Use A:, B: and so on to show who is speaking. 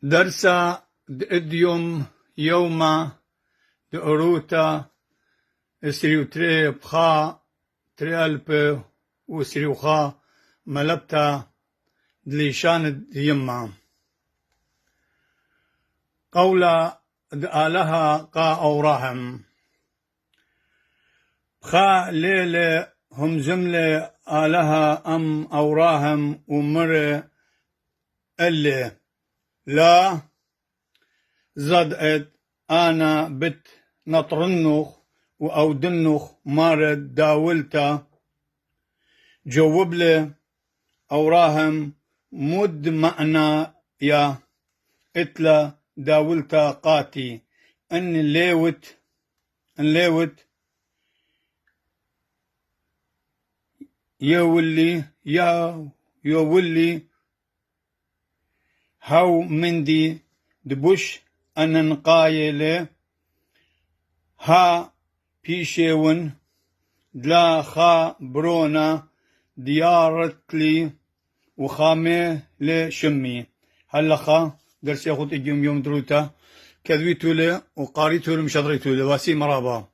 A: درسا ديوم يوما دأروتا اسريوتري بخا تريالب وسريوخا ملبتا دليشان ديما قولا دآلها قا أوراهم بخا ليلة هم زملة آلها أم أوراهم ومر اللي لا زدت أنا بت نطرنخ وأودنخ مارد داولتا جوب لي أوراهم مد معنا يا إتلا داولتا قاتي أن ليوت يولي هاو مندي دبوش أن نقايلة ها بيشيون دلا خا برونا ديارتلي وخامي لشمي هلا خا درس ياخد يوم دروتا كذويتو له وقاريتو له مشادريتو له واسي مرابا